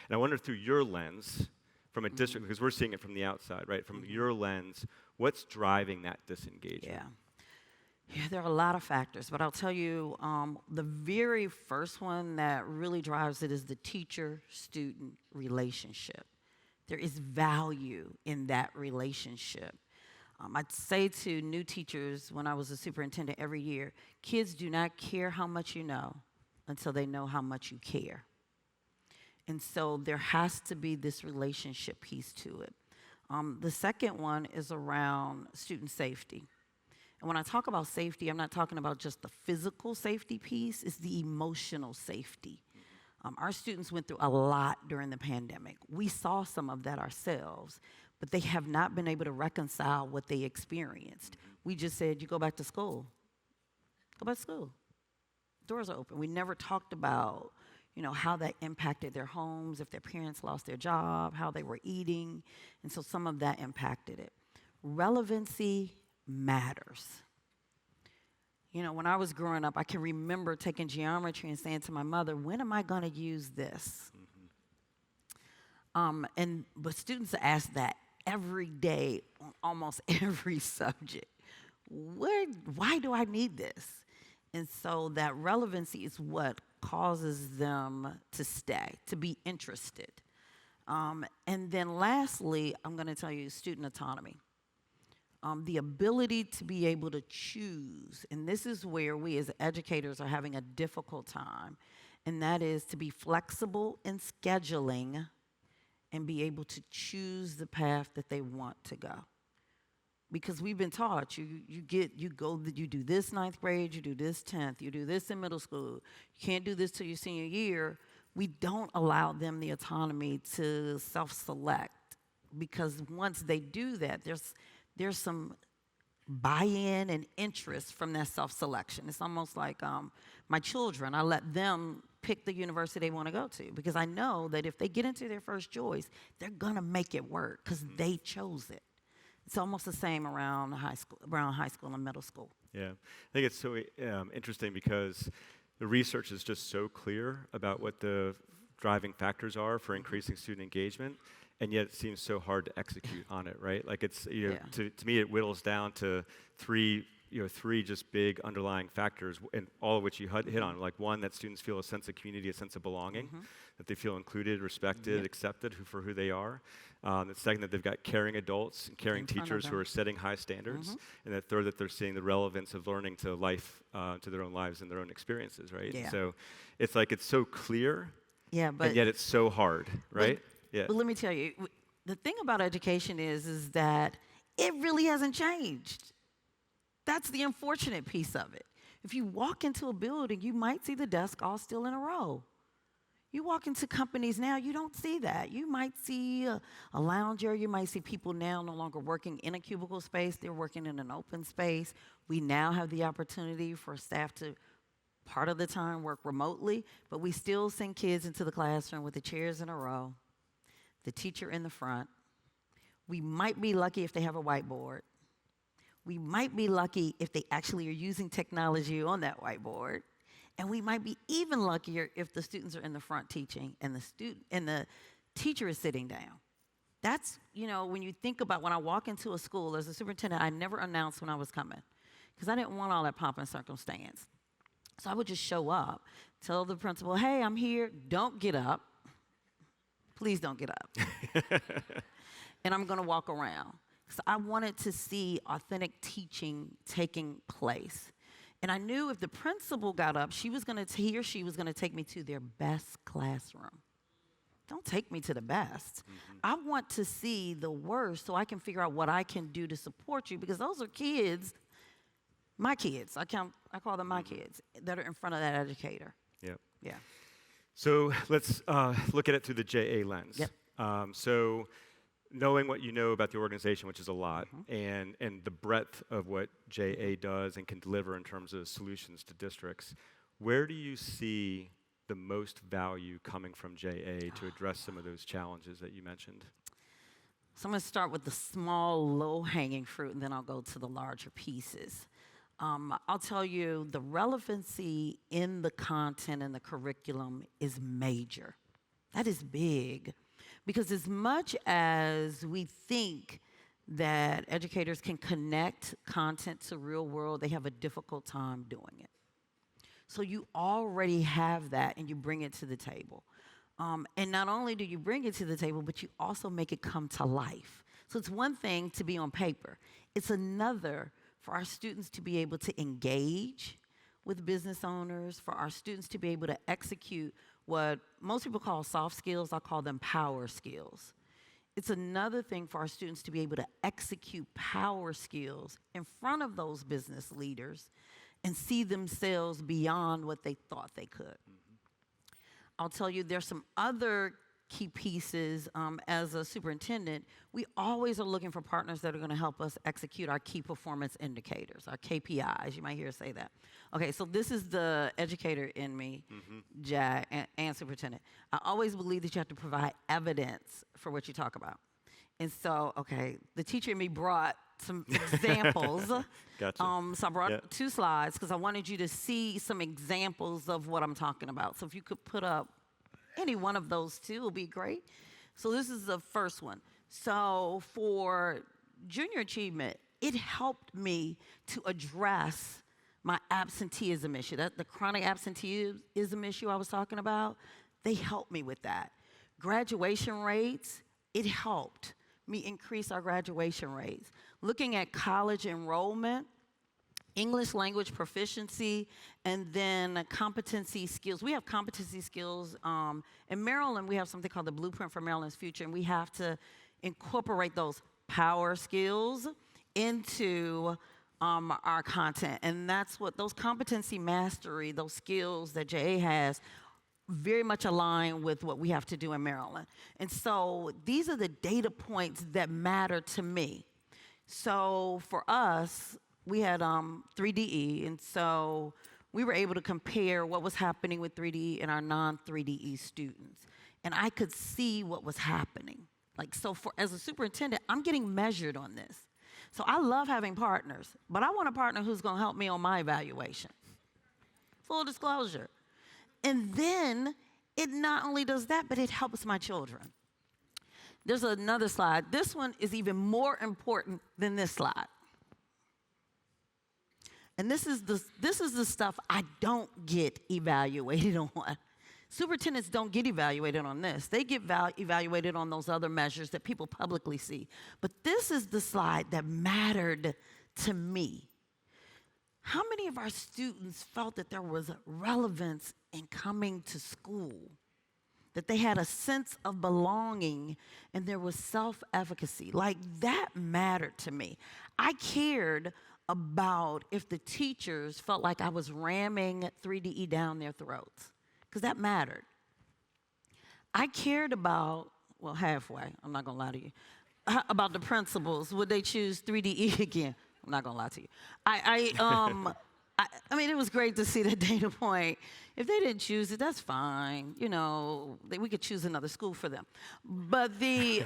And I wonder through your lens, from a district, because we're seeing it from the outside, right? From your lens, what's driving that disengagement? Yeah, there are a lot of factors, but I'll tell you the very first one that really drives it is the teacher-student relationship. There is value in that relationship. I'd say to new teachers when I was a superintendent every year, kids do not care how much you know until they know how much you care. And so there has to be this relationship piece to it. The second one is around student safety. And when I talk about safety, I'm not talking about just the physical safety piece, it's the emotional safety. Our students went through a lot during the pandemic. We saw some of that ourselves, but they have not been able to reconcile what they experienced. We just said, you go back to school. Go back to school. Doors are open. We never talked about, how that impacted their homes, if their parents lost their job, how they were eating, and so some of that impacted it. Relevancy matters. When I was growing up, I can remember taking geometry and saying to my mother, when am I going to use this? But students ask that every day on almost every subject. Why do I need this? And so that relevancy is what causes them to stay, to be interested. And then lastly, I'm going to tell you student autonomy. The ability to be able to choose, and this is where we as educators are having a difficult time, and that is to be flexible in scheduling and be able to choose the path that they want to go. Because we've been taught, you do this ninth grade, you do this 10th, you do this in middle school, you can't do this till your senior year. We don't allow them the autonomy to self-select, because once they do that, there's some buy-in and interest from that self-selection. It's almost like my children, I let them pick the university they want to go to, because I know that if they get into their first choice, they're going to make it work because they chose it. It's almost the same around high school and middle school. Yeah, I think it's so interesting because the research is just so clear about what the driving factors are for increasing student engagement, and yet it seems so hard to execute on it, right? Like it's, to me, it whittles down to three just big underlying factors, and all of which you hit on. Like one, that students feel a sense of community, a sense of belonging, that they feel included, respected, accepted for who they are. The second, that they've got caring adults and caring teachers who are setting high standards. And the third, that they're seeing the relevance of learning to life, to their own lives and their own experiences, right? Yeah. So it's like it's so clear, but and yet it's so hard, right? But let me tell you, the thing about education is that it really hasn't changed. That's the unfortunate piece of it. If you walk into a building, you might see the desk all still in a row. You walk into companies now, you don't see that. You might see a lounge area. You might see people now no longer working in a cubicle space. They're working in an open space. We now have the opportunity for staff to, part of the time, work remotely, but we still send kids into the classroom with the chairs in a row, the teacher in the front. We might be lucky if they have a whiteboard. We might be lucky if they actually are using technology on that whiteboard. And we might be even luckier if the students are in the front teaching and the teacher is sitting down. That's, when you think about when I walk into a school as a superintendent, I never announced when I was coming because I didn't want all that pomp and circumstance. So I would just show up, tell the principal, hey, I'm here. Don't get up. Please don't get up. And I'm going to walk around. So I wanted to see authentic teaching taking place. And I knew if the principal got up, he or she was going to take me to their best classroom. Don't take me to the best. I want to see the worst so I can figure out what I can do to support you, because those are kids, my kids. I call them my kids that are in front of that educator. Yep. Yeah. So let's look at it through the JA lens. Yep. So knowing what you know about the organization, which is a lot, and the breadth of what JA does and can deliver in terms of solutions to districts, where do you see the most value coming from JA to address some of those challenges that you mentioned? So I'm going to start with the small, low-hanging fruit, and then I'll go to the larger pieces. I'll tell you, the relevancy in the content and the curriculum is major. That is big. Because as much as we think that educators can connect content to real world, they have a difficult time doing it. So you already have that and you bring it to the table. And not only do you bring it to the table, but you also make it come to life. So it's one thing to be on paper. It's another for our students to be able to engage with business owners, for our students to be able to execute what most people call soft skills. I call them power skills. It's another thing for our students to be able to execute power skills in front of those business leaders and see themselves beyond what they thought they could. I'll tell you, there's some other key pieces. As a superintendent, we always are looking for partners that are going to help us execute our key performance indicators, our KPIs. You might hear us say that. Okay, so this is the educator in me, Jack, and superintendent. I always believe that you have to provide evidence for what you talk about. And so, okay, the teacher in me brought some examples. Gotcha. So I brought 2 slides because I wanted you to see some examples of what I'm talking about. So if you could put up any one of those 2 would be great. So this is the first one. So for junior achievement, it helped me to address my absenteeism issue. That the chronic absenteeism issue I was talking about, they helped me with that. Graduation rates, it helped me increase our graduation rates. Looking at college enrollment, English language proficiency, and then competency skills. We have competency skills. In Maryland, we have something called the Blueprint for Maryland's Future, and we have to incorporate those power skills into our content. And that's what those competency mastery, those skills that JA has, very much align with what we have to do in Maryland. And so these are the data points that matter to me. So for us, we had 3DE, and so we were able to compare what was happening with 3DE and our non-3DE students. And I could see what was happening. Like, so as a superintendent, I'm getting measured on this. So I love having partners, but I want a partner who's gonna help me on my evaluation. Full disclosure. And then it not only does that, but it helps my children. There's another slide. This one is even more important than this slide. And this is the stuff I don't get evaluated on. Superintendents don't get evaluated on this. They get evaluated on those other measures that people publicly see. But this is the slide that mattered to me. How many of our students felt that there was relevance in coming to school? That they had a sense of belonging and there was self-efficacy. Like, that mattered to me. I cared about if the teachers felt like I was ramming 3DE down their throats, because that mattered. I cared about, well, halfway, I'm not gonna lie to you, about the principals. Would they choose 3DE again? I'm not gonna lie to you. I mean, it was great to see the data point. If they didn't choose it, that's fine. You know, we could choose another school for them. But the,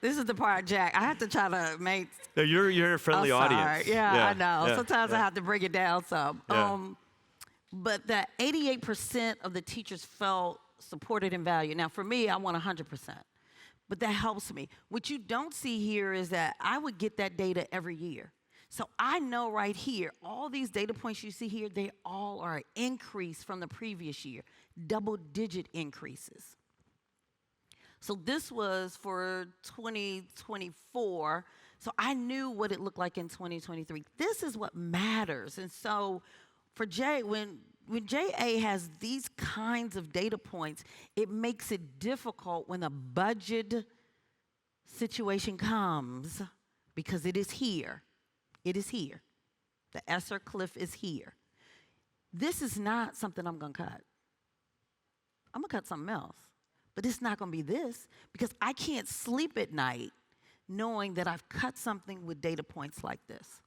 this is the part, Jack. I have to try to make. No, you're a friendly audience. Yeah, I know. Yeah, Sometimes I have to bring it down some. Yeah. But that 88% of the teachers felt supported and valued. Now, for me, I want 100%. But that helps me. What you don't see here is that I would get that data every year. So I know right here, all these data points you see here, they all are an increase from the previous year, double-digit increases. So this was for 2024, so I knew what it looked like in 2023. This is what matters. And so for Jay, when JA has these kinds of data points, it makes it difficult when a budget situation comes, because it is here. It is here. The ESSER cliff is here. This is not something I'm gonna cut. I'm gonna cut something else. But it's not gonna be this, because I can't sleep at night knowing that I've cut something with data points like this.